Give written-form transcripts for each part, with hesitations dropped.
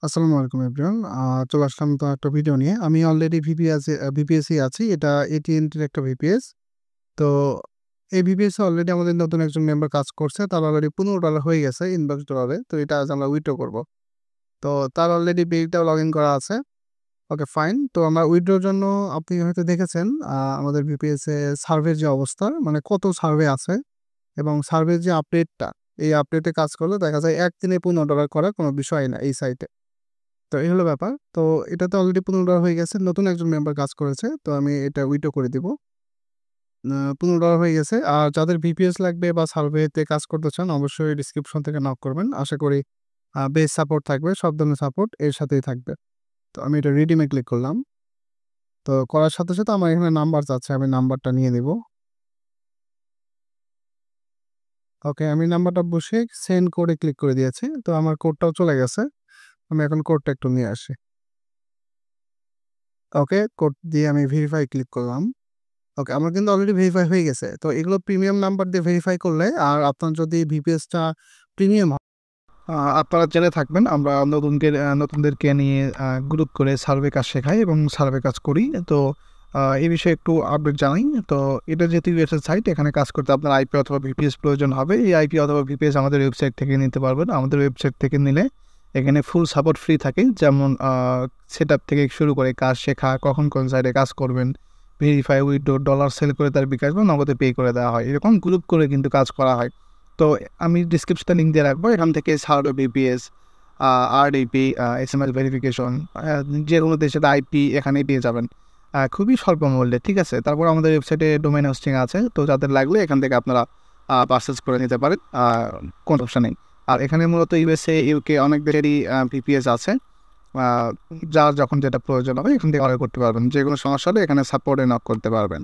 আসসালামু আলাইকুম এভরিওয়ান। চলে আসলাম তো একটা ভিডিও নিয়ে। আমি অলরেডি ভিপিএসে আছি। এটা AT&T র একটা ভিপিএস। তো এই ভিপিএসে অলরেডি আমাদের নতুন একজন মেম্বার কাজ করছে। তার অলরেডি $15 হয়ে গেছে ইনবক্স ডলারে। তো এটা আজ আমরা উইথড্র করব। তো তার অলরেডি বিলটাও লগ ইন করা আছে। Okay fine. তো আমরা উইথড্রর জন্য আপনি হয়তো দেখেছেন আমাদের ভিপিএসে সার্ভের যে অবস্থা মানে কত সার্ভে আছে এবং সার্ভের যে আপডেটটা এই আপডেটে কাজ করলে দেখা যায় একদিনে $15 করা কোনো বিষয় না এই সাইটে। তো এই হলো ব্যাপার। তো এটাতে অলরেডি $15 হয়ে গেছে। নতুন একজন মেম্বার কাজ করেছে। তো আমি এটা উইথড্র করে দিব। $15 হয়ে গেছে। আর যাদের ভিপিএস লাগবে বা সার্ভেতে কাজ করতে চান অবশ্যই ডেসক্রিপশন থেকে নক করবেন। আশা করি বেস সাপোর্ট থাকবে। সব ধরনের সাপোর্ট এর সাথেই থাকবে। তো আমি এটা রিডিমে ক্লিক করলাম। তো করার সাথে, সাথে আমার এখানে নাম্বার চাচ্ছে। আমি নাম্বারটা নিয়ে নিব। ওকে আমি নাম্বারটা বসিয়ে সেন্ড কোডে ক্লিক করে দিয়েছি। তো আমার কোডটাও চলে গেছে। আমি এখন কোডটা একটু নিয়ে আসি। ওকে কোড দিয়ে আমি ভেরিফাই ক্লিক করলাম। ওকে, আমার কিন্তু অলরেডি ভেরিফাই হয়ে গেছে। তো এগুলো প্রিমিয়াম নাম্বার দিয়ে ভেরিফাই করলে আর আপনার যদি ভিপিএসটা প্রিমিয়াম হয় আপনারা জেনে থাকবেন আমরা নতুনদেরকে নিয়ে গ্রুপ করে সার্ভে কাজ শেখাই এবং সার্ভে কাজ করি। তো এই বিষয়ে একটু আপডেট জানাই। তো এটা যেহেতু ইউএসএর সাইট এখানে কাজ করতে আপনার আইপি অথবা ভিপিএস প্রয়োজন হবে। এই আইপি অথবা ভিপিএস আমাদের ওয়েবসাইট থেকে নিতে পারবেন। আমাদের ওয়েবসাইট থেকে নিলে এখানে ফুল সাপোর্ট ফ্রি থাকে, যেমন সেট আপ থেকে শুরু করে কাজ শেখা, কখন কোন সাইডে কাজ করবেন, ভেরিফাই, উইথড্র, ডলার সেল করে তার বিকাশ বা নগদে পে করে দেওয়া হয়। এরকম গ্রুপ করে কিন্তু কাজ করা হয়। তো আমি ডিসক্রিপশনে লিঙ্ক দিয়ে রাখবো। এখান থেকে সার্ডো বিপিএস, আরডিপি, এসএমএস ভেরিফিকেশন, যে কোনো দেশের আইপি এখানেই পেয়ে যাবেন খুবই স্বল্প মূল্যে। ঠিক আছে, তারপর আমাদের ওয়েবসাইটে ডোমেইন হোস্টিং আছে। তো যাদের লাগলে এখান থেকে আপনারা পারচেস করে নিতে পারেন, কোনো সমস্যা নেই। আর এখানে মূলত ইউএসএ, ইউকে অনেক দেশেরই ভিপিএস আছে। যার যখন যেটা প্রয়োজন হবে এখান থেকে অর্ডার করতে পারবেন। যে কোনো সমস্যা হলে এখানে সাপোর্টে নক করতে পারবেন।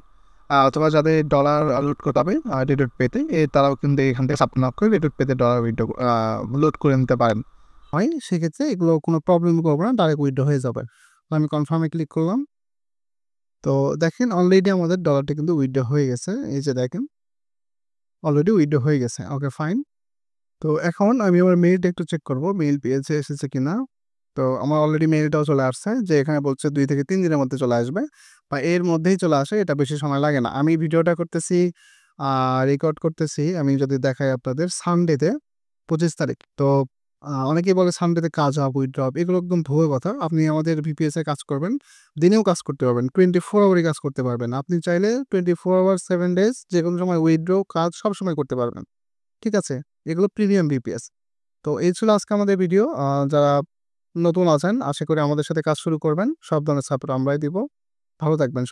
অথবা যাদের ডলার লোড করতে হবে রেডুট পেতে, তারাও কিন্তু এখান থেকে সাপোর্ট নক করে রেডুট পেতে ডলার উইথড্র লোড করে নিতে পারেন। হয় সেক্ষেত্রে এগুলো কোনো প্রবলেম করবে না, ডাইরেক্ট উইথড্র হয়ে যাবে। তো আমি কনফার্মে ক্লিক করলাম। তো দেখেন অলরেডি আমাদের ডলারটা কিন্তু উইথড্র হয়ে গেছে। এই যে দেখেন অলরেডি উইথড্র হয়ে গেছে। Okay fine. তো এখন আমি আমার মেইলটা একটু চেক করব মেইল পেয়েছে এসেছে কিনা। তো আমার অলরেডি মেইলটাও চলে আসছে যে এখানে বলছে 2 থেকে 3 দিনের মধ্যে চলে আসবে বা এর মধ্যেই চলে আসে। এটা বেশি সময় লাগে না। আমি ভিডিওটা করতেছি, রেকর্ড করতেছি আমি যদি দেখাই আপনাদের সানডেতে 25 তারিখ। তো অনেকেই বলে সানডেতে কাজ হবে, উইথড্র হবে। এগুলো একদম ভুয়ো কথা। আপনি আমাদের ভিপিএস এ কাজ করবেন, দিনেও কাজ করতে পারবেন, 24 আওয়ারই কাজ করতে পারবেন। আপনি চাইলে 24 আওয়ার 7 ডেজ যেকোনো সময় উইথড্র কাজ সবসময় করতে পারবেন। ঠিক আছে? এগুলো প্রিমিয়াম ভিপিএস। তো এই ছিল আজকে আমাদের ভিডিও। যারা নতুন আছেন আশা করি আমাদের সাথে কাজ শুরু করবেন। সব ধরনের সাপোর্ট আমরাই দিব। ভালো থাকবেন।